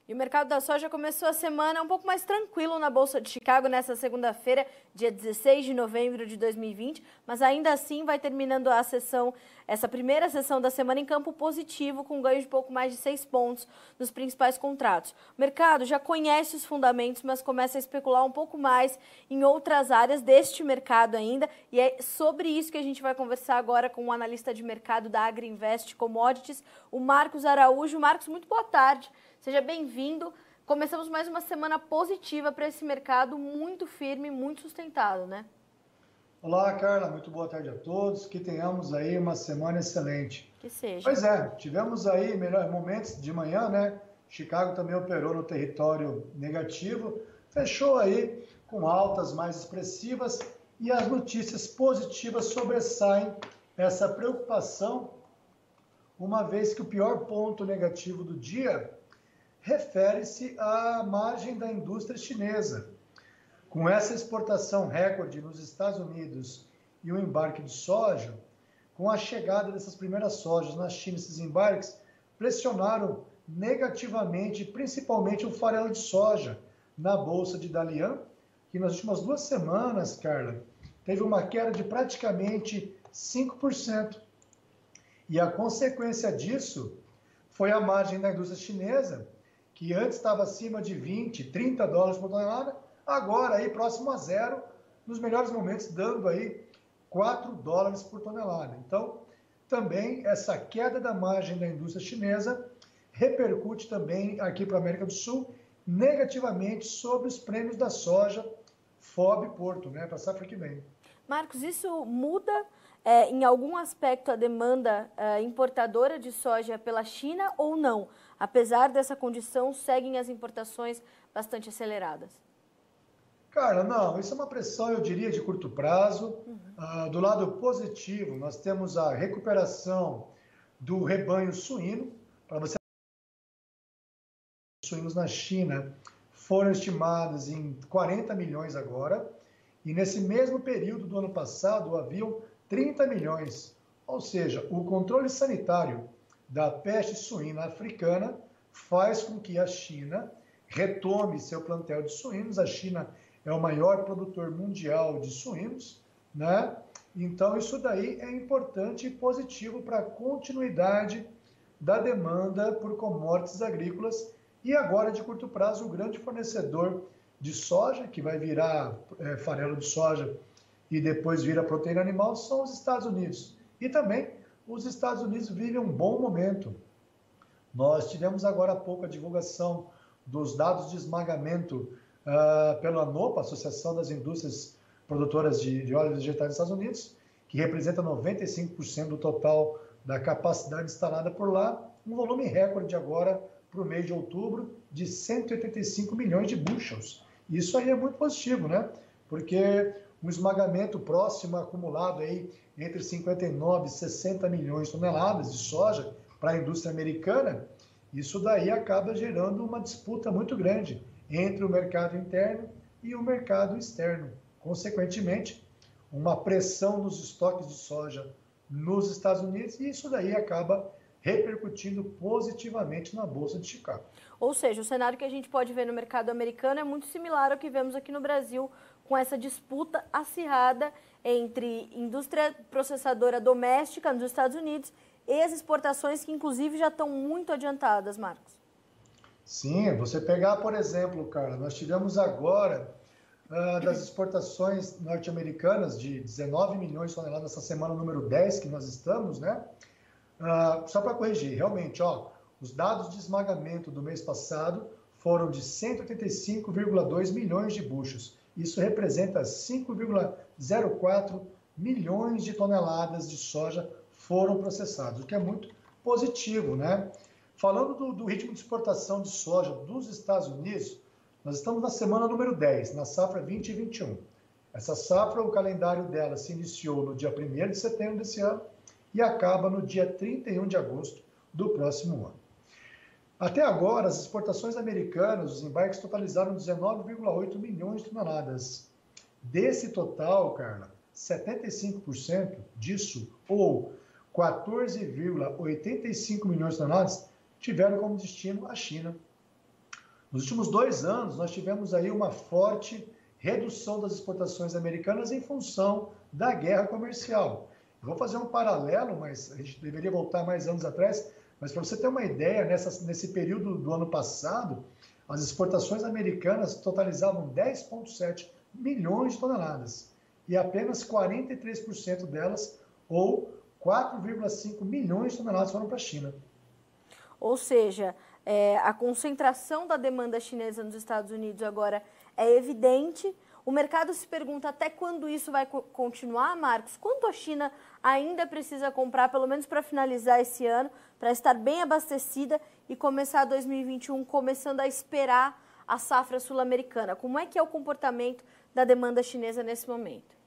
E o mercado da soja começou a semana um pouco mais tranquilo na Bolsa de Chicago nessa segunda-feira, dia 16 de novembro de 2020, mas ainda assim vai terminando a sessão, essa primeira sessão da semana em campo positivo, com ganho de pouco mais de 6 pontos nos principais contratos. O mercado já conhece os fundamentos, mas começa a especular um pouco mais em outras áreas deste mercado ainda, e é sobre isso que a gente vai conversar agora com o analista de mercado da Agriinvest Commodities, o Marcos Araújo. Marcos, muito boa tarde. Seja bem-vindo. Começamos mais uma semana positiva para esse mercado, muito firme, muito sustentado, né? Olá, Carla. Muito boa tarde a todos. Que tenhamos aí uma semana excelente. Que seja. Pois é, tivemos aí melhores momentos de manhã, né? Chicago também operou no território negativo, fechou aí com altas mais expressivas e as notícias positivas sobressaem essa preocupação, uma vez que o pior ponto negativo do dia refere-se à margem da indústria chinesa. Com essa exportação recorde nos Estados Unidos e o embarque de soja, com a chegada dessas primeiras sojas na China, esses embarques pressionaram negativamente, principalmente o farelo de soja na Bolsa de Dalian, que nas últimas 2 semanas, Carla, teve uma queda de praticamente 5%. E a consequência disso foi a margem da indústria chinesa, que antes estava acima de 20, 30 dólares por tonelada, agora aí próximo a zero, nos melhores momentos, dando aí 4 dólares por tonelada. Então, também essa queda da margem da indústria chinesa repercute também aqui para a América do Sul negativamente sobre os prêmios da soja FOB Porto, né, para a safra que vem. Marcos, isso muda em algum aspecto a demanda importadora de soja pela China ou não? Apesar dessa condição, seguem as importações bastante aceleradas? Cara, não, isso é uma pressão, eu diria, de curto prazo. Do lado positivo, nós temos a recuperação do rebanho suíno. Para você, os suínos na China foram estimados em 40 milhões agora, e nesse mesmo período do ano passado haviam 30 milhões. Ou seja, o controle sanitário da peste suína africana faz com que a China retome seu plantel de suínos. A China é o maior produtor mundial de suínos, né? Então, isso daí é importante e positivo para a continuidade da demanda por commodities agrícolas. E agora, de curto prazo, o grande fornecedor de soja, que vai virar farelo de soja e depois vira proteína animal, são os Estados Unidos. E também os Estados Unidos vivem um bom momento. Nós tivemos agora há pouco a divulgação dos dados de esmagamento pela ANOPA, Associação das Indústrias Produtoras de Óleos Vegetais dos Estados Unidos, que representa 95% do total da capacidade instalada por lá, um volume recorde agora para o mês de outubro de 185 milhões de bushels. Isso aí é muito positivo, né? Porque um esmagamento próximo acumulado aí entre 59 e 60 milhões de toneladas de soja para a indústria americana, isso daí acaba gerando uma disputa muito grande entre o mercado interno e o mercado externo. Consequentemente, uma pressão nos estoques de soja nos Estados Unidos, e isso daí acaba repercutindo positivamente na Bolsa de Chicago. Ou seja, o cenário que a gente pode ver no mercado americano é muito similar ao que vemos aqui no Brasil, com essa disputa acirrada entre indústria processadora doméstica nos Estados Unidos e as exportações, que inclusive já estão muito adiantadas, Marcos. Sim, você pegar, por exemplo, Carla, nós tivemos agora das exportações norte-americanas de 19 milhões de toneladas nessa semana número 10 que nós estamos, né? Só para corrigir, realmente, ó, os dados de esmagamento do mês passado foram de 185,2 milhões de buchos. Isso representa 5,04 milhões de toneladas de soja foram processados, o que é muito positivo, né? Falando do ritmo de exportação de soja dos Estados Unidos, nós estamos na semana número 10, na safra 20 e 21. Essa safra, o calendário dela se iniciou no dia 1º de setembro desse ano e acaba no dia 31 de agosto do próximo ano. Até agora, as exportações americanas, os embarques totalizaram 19,8 milhões de toneladas. Desse total, Carla, 75% disso, ou 14,85 milhões de toneladas, tiveram como destino a China. Nos últimos 2 anos, nós tivemos aí uma forte redução das exportações americanas em função da guerra comercial. Eu vou fazer um paralelo, mas a gente deveria voltar mais anos atrás, mas para você ter uma ideia, nesse período do ano passado, as exportações americanas totalizavam 10,7 milhões de toneladas e apenas 43% delas, ou 4,5 milhões de toneladas, foram para a China. Ou seja, a concentração da demanda chinesa nos Estados Unidos agora é evidente. O mercado se pergunta até quando isso vai continuar, Marcos? Quanto a China ainda precisa comprar, pelo menos para finalizar esse ano, para estar bem abastecida e começar 2021 começando a esperar a safra sul-americana? Como é que é o comportamento da demanda chinesa nesse momento?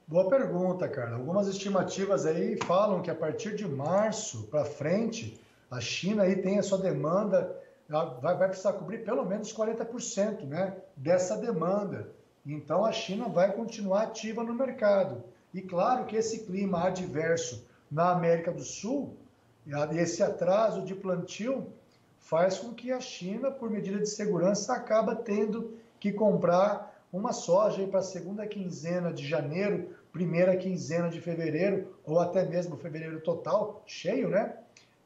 Boa pergunta, Carla. Algumas estimativas aí falam que a partir de março para frente, a China aí tem a sua demanda, vai precisar cobrir pelo menos 40%, né, dessa demanda. Então a China vai continuar ativa no mercado. E claro que esse clima adverso na América do Sul, esse atraso de plantio, faz com que a China, por medida de segurança, acaba tendo que comprar uma soja para a segunda quinzena de janeiro, primeira quinzena de fevereiro, ou até mesmo fevereiro total, cheio, né?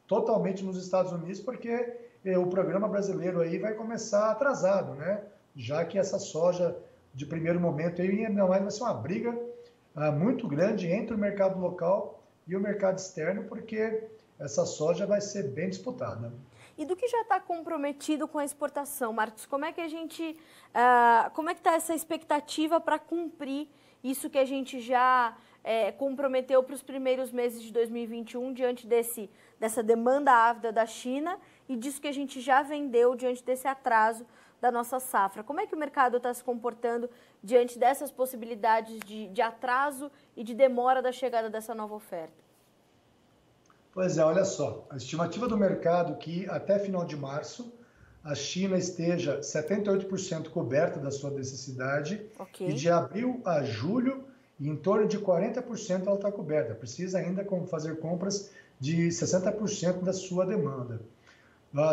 Totalmente nos Estados Unidos, porque o programa brasileiro aí vai começar atrasado, né? Já que essa soja de primeiro momento aí ainda mais vai ser uma briga muito grande entre o mercado local e o mercado externo, porque essa soja vai ser bem disputada. E do que já está comprometido com a exportação, Marcos? Como é que como é que está essa expectativa para cumprir isso que a gente já comprometeu para os primeiros meses de 2021 diante dessa demanda ávida da China e disso que a gente já vendeu diante desse atraso da nossa safra? Como é que o mercado está se comportando diante dessas possibilidades de atraso e de demora da chegada dessa nova oferta? Pois é, olha só, a estimativa do mercado que até final de março a China esteja 78% coberta da sua necessidade, e de abril a julho, em torno de 40% ela está coberta. Precisa ainda fazer compras de 60% da sua demanda.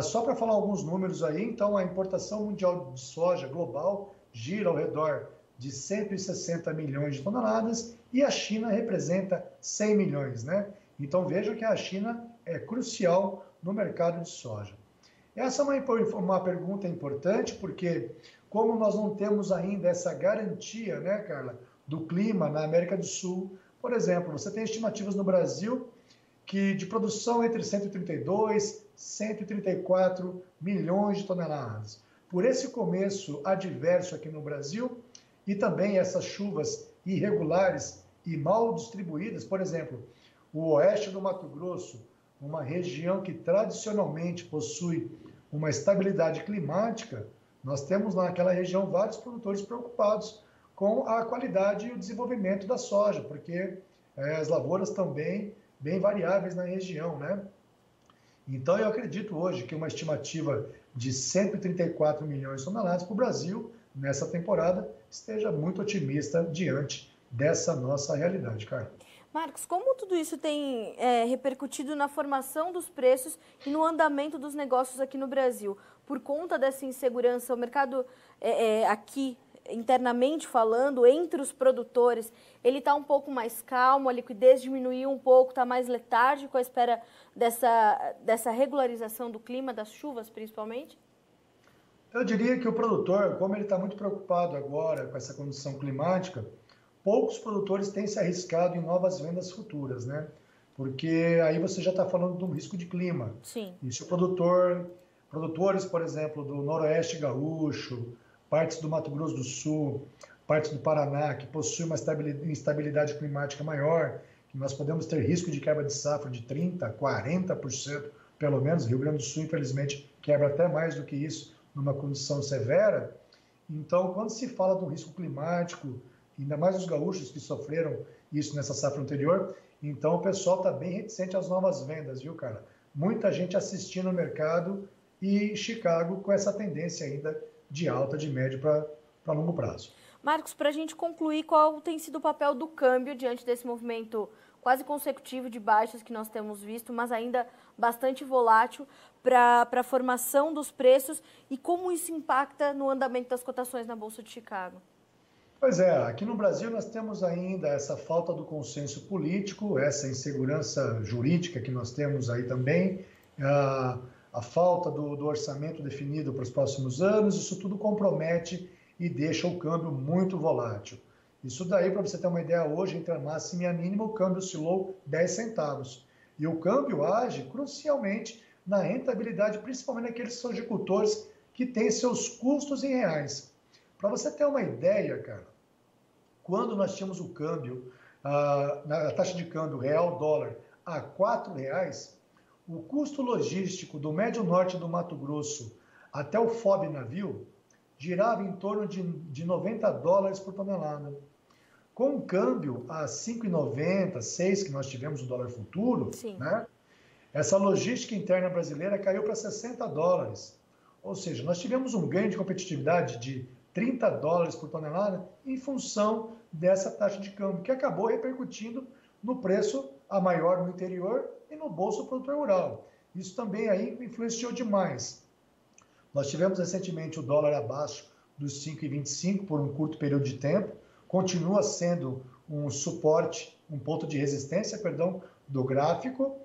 Só para falar alguns números aí, então a importação mundial de soja global gira ao redor de 160 milhões de toneladas e a China representa 100 milhões, né? Então veja que a China é crucial no mercado de soja. Essa é uma pergunta importante, porque como nós não temos ainda essa garantia, né, Carla, do clima na América do Sul, por exemplo, você tem estimativas no Brasil que de produção entre 132 e 134 milhões de toneladas. Por esse começo adverso aqui no Brasil e também essas chuvas irregulares e mal distribuídas, por exemplo, o oeste do Mato Grosso, uma região que tradicionalmente possui uma estabilidade climática, nós temos naquela região vários produtores preocupados com a qualidade e o desenvolvimento da soja, porque as lavouras também bem variáveis na região, né? Então eu acredito hoje que uma estimativa de 134 milhões de toneladas para o Brasil nessa temporada esteja muito otimista diante dessa nossa realidade, Carla. Marcos, como tudo isso tem repercutido na formação dos preços e no andamento dos negócios aqui no Brasil? Por conta dessa insegurança, o mercado aqui, internamente falando, entre os produtores, ele está um pouco mais calmo, a liquidez diminuiu um pouco, está mais letárgico à espera dessa regularização do clima, das chuvas principalmente? Eu diria que o produtor, como ele está muito preocupado agora com essa condição climática, poucos produtores têm se arriscado em novas vendas futuras, né? Porque aí você já está falando de um risco de clima. Sim. E se o produtores, por exemplo, do Noroeste Gaúcho, partes do Mato Grosso do Sul, partes do Paraná, que possuem uma instabilidade climática maior, que nós podemos ter risco de quebra de safra de 30%, 40%, pelo menos. Rio Grande do Sul, infelizmente, quebra até mais do que isso numa condição severa. Então, quando se fala de um risco climático, ainda mais os gaúchos que sofreram isso nessa safra anterior, então o pessoal está bem reticente às novas vendas, viu, cara? Muita gente assistindo o mercado e Chicago com essa tendência ainda de alta, de médio para longo prazo. Marcos, para a gente concluir, qual tem sido o papel do câmbio diante desse movimento quase consecutivo de baixas que nós temos visto, mas ainda bastante volátil para a formação dos preços e como isso impacta no andamento das cotações na Bolsa de Chicago. Pois é, aqui no Brasil nós temos ainda essa falta do consenso político, essa insegurança jurídica que nós temos aí também, a falta do orçamento definido para os próximos anos, isso tudo compromete e deixa o câmbio muito volátil. Isso daí, para você ter uma ideia, hoje, entre a máxima e a mínima, o câmbio oscilou 10 centavos. E o câmbio age crucialmente na rentabilidade, principalmente naqueles agricultores que têm seus custos em reais. Para você ter uma ideia, cara, quando nós tínhamos o câmbio, a taxa de câmbio real-dólar a R$4, o custo logístico do Médio Norte do Mato Grosso até o FOB navio girava em torno de $90 por tonelada. Com o câmbio a 5,90, 6 que nós tivemos no dólar futuro, né, essa logística interna brasileira caiu para $60. Ou seja, nós tivemos um ganho de competitividade de $30 por tonelada em função dessa taxa de câmbio, que acabou repercutindo no preço a maior no interior e no bolso do produtor rural. Isso também aí influenciou demais. Nós tivemos recentemente o dólar abaixo dos 5,25 por um curto período de tempo, continua sendo um suporte, um ponto de resistência, perdão, do gráfico.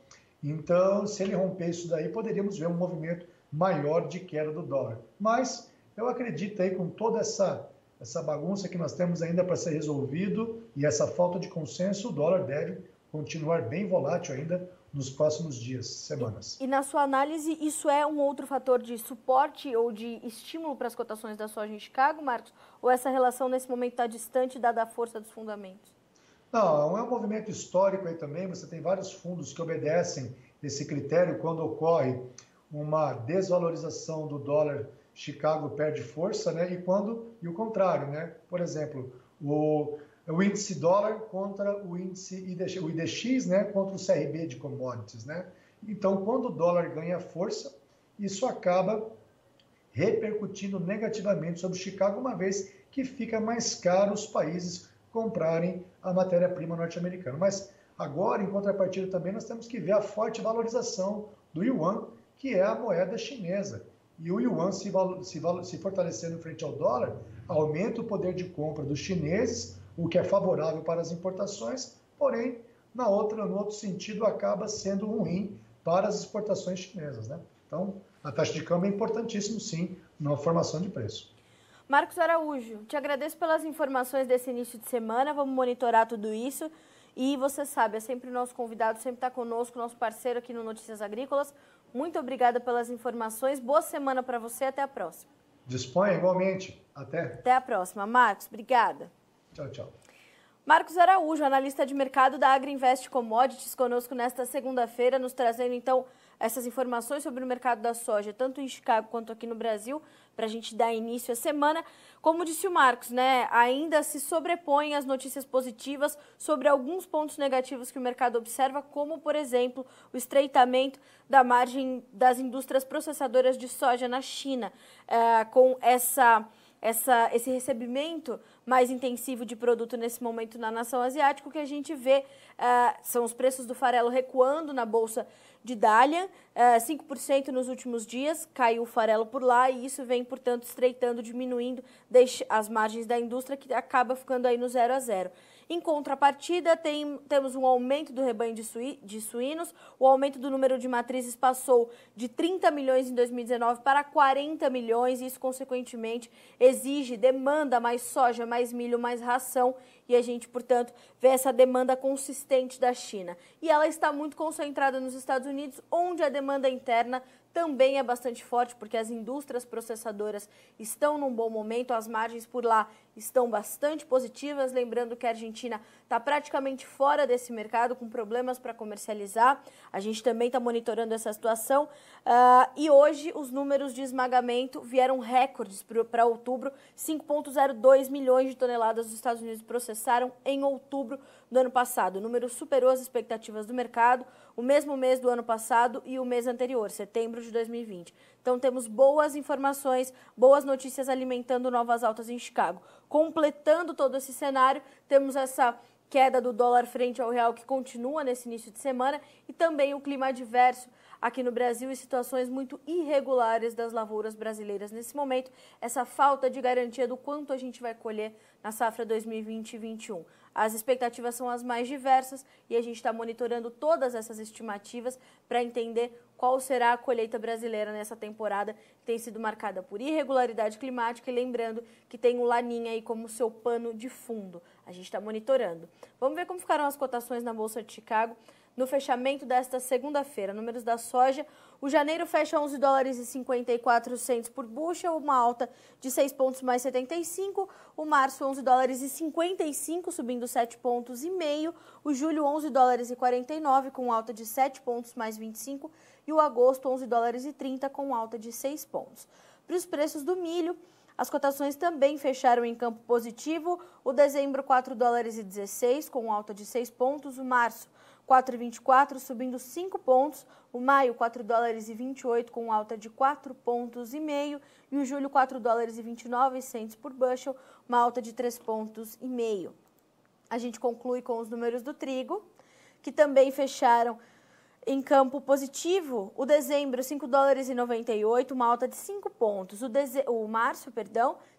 Então, se ele romper isso daí, poderíamos ver um movimento maior de queda do dólar. Mas eu acredito aí com toda essa bagunça que nós temos ainda para ser resolvido e essa falta de consenso, o dólar deve continuar bem volátil ainda nos próximos dias, semanas. E na sua análise, isso é um outro fator de suporte ou de estímulo para as cotações da soja em Chicago, Marcos? Ou essa relação nesse momento está distante, dada a força dos fundamentos? Não, é um movimento histórico aí também. Você tem vários fundos que obedecem esse critério quando ocorre uma desvalorização do dólar, Chicago perde força, né? E o contrário, né? Por exemplo, o índice dólar contra o índice o IDX, né, contra o CRB de commodities, né? Então, quando o dólar ganha força, isso acaba repercutindo negativamente sobre o Chicago, uma vez que fica mais caro os países comprarem a matéria-prima norte-americana. Mas agora, em contrapartida também, nós temos que ver a forte valorização do yuan, que é a moeda chinesa. E o yuan se fortalecendo frente ao dólar, aumenta o poder de compra dos chineses, o que é favorável para as importações, porém, no outro sentido, acaba sendo ruim para as exportações chinesas, né? Então, a taxa de câmbio é importantíssimo, sim, na formação de preço. Marcos Araújo, te agradeço pelas informações desse início de semana, vamos monitorar tudo isso. E você sabe, é sempre o nosso convidado, sempre está conosco, nosso parceiro aqui no Notícias Agrícolas. Muito obrigada pelas informações, boa semana para você, até a próxima. Disponha igualmente, até. Até a próxima. Marcos, obrigada. Tchau, tchau. Marcos Araújo, analista de mercado da Agriinvest Commodities, conosco nesta segunda-feira, nos trazendo então essas informações sobre o mercado da soja, tanto em Chicago quanto aqui no Brasil, para a gente dar início à semana. Como disse o Marcos, né, ainda se sobrepõem as notícias positivas sobre alguns pontos negativos que o mercado observa, como, por exemplo, o estreitamento da margem das indústrias processadoras de soja na China, com esse recebimento mais intensivo de produto nesse momento na nação asiática. O que a gente vê são os preços do farelo recuando na Bolsa de Dalian, 5% nos últimos dias, caiu o farelo por lá e isso vem, portanto, estreitando, diminuindo as margens da indústria, que acaba ficando aí no 0 a 0. Em contrapartida, temos um aumento do rebanho de suínos, o aumento do número de matrizes passou de 30 milhões em 2019 para 40 milhões, e isso, consequentemente, demanda mais soja, mais milho, mais ração, e a gente, portanto, vê essa demanda consistente da China. E ela está muito concentrada nos Estados Unidos, onde a demanda interna também é bastante forte, porque as indústrias processadoras estão num bom momento, as margens por lá estão bastante positivas, lembrando que a Argentina está praticamente fora desse mercado, com problemas para comercializar. A gente também está monitorando essa situação. E hoje os números de esmagamento vieram recordes para outubro. 5,02 milhões de toneladas os Estados Unidos processaram em outubro do ano passado. O número superou as expectativas do mercado, o mesmo mês do ano passado e o mês anterior, setembro de 2020. Então temos boas informações, boas notícias alimentando novas altas em Chicago. Completando todo esse cenário, temos essa queda do dólar frente ao real que continua nesse início de semana e também o clima adverso aqui no Brasil e situações muito irregulares das lavouras brasileiras nesse momento, essa falta de garantia do quanto a gente vai colher na safra 2020 e 2021. As expectativas são as mais diversas e a gente está monitorando todas essas estimativas para entender qual será a colheita brasileira nessa temporada que tem sido marcada por irregularidade climática e lembrando que tem o Laninha aí como seu pano de fundo. A gente está monitorando. Vamos ver como ficaram as cotações na Bolsa de Chicago. No fechamento desta segunda-feira, números da soja, o janeiro fecha 11 dólares e 54 cents por bushel, uma alta de 6 pontos mais 75. O março, 11 dólares e 55, subindo 7 pontos e meio. O julho, 11 dólares e 49, com alta de 7 pontos mais 25. E o agosto, 11 dólares e 30, com alta de 6 pontos. Para os preços do milho, as cotações também fecharam em campo positivo. O dezembro, 4 dólares e 16, com alta de 6 pontos. O março, 4,24, subindo 5 pontos. O maio, 4 dólares e 28, com alta de 4 pontos e meio. E o julho, 4 dólares e 29 cents por bushel, uma alta de 3 pontos e meio. A gente conclui com os números do trigo, que também fecharam em campo positivo. O dezembro, 5 dólares e 98, uma alta de 5 pontos. O março,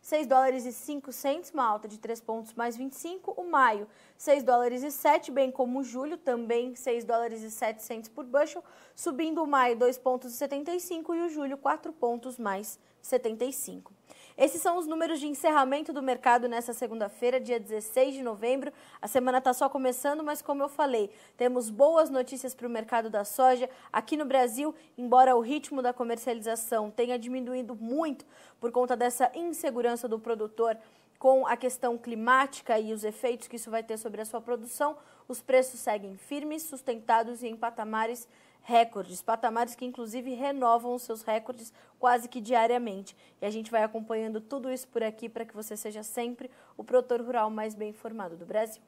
6 dólares e 5 cents, uma alta de 3 pontos mais 25. O maio, 6 dólares e 7, bem como o julho, também 6 dólares e 7 cents por bushel, subindo o maio 2 pontos e 75 e o julho 4 pontos mais 75. Esses são os números de encerramento do mercado nessa segunda-feira, dia 16 de novembro. A semana está só começando, mas como eu falei, temos boas notícias para o mercado da soja. Aqui no Brasil, embora o ritmo da comercialização tenha diminuído muito por conta dessa insegurança do produtor com a questão climática e os efeitos que isso vai ter sobre a sua produção, os preços seguem firmes, sustentados e em patamares recordes, patamares que inclusive renovam os seus recordes quase que diariamente. E a gente vai acompanhando tudo isso por aqui para que você seja sempre o produtor rural mais bem informado do Brasil.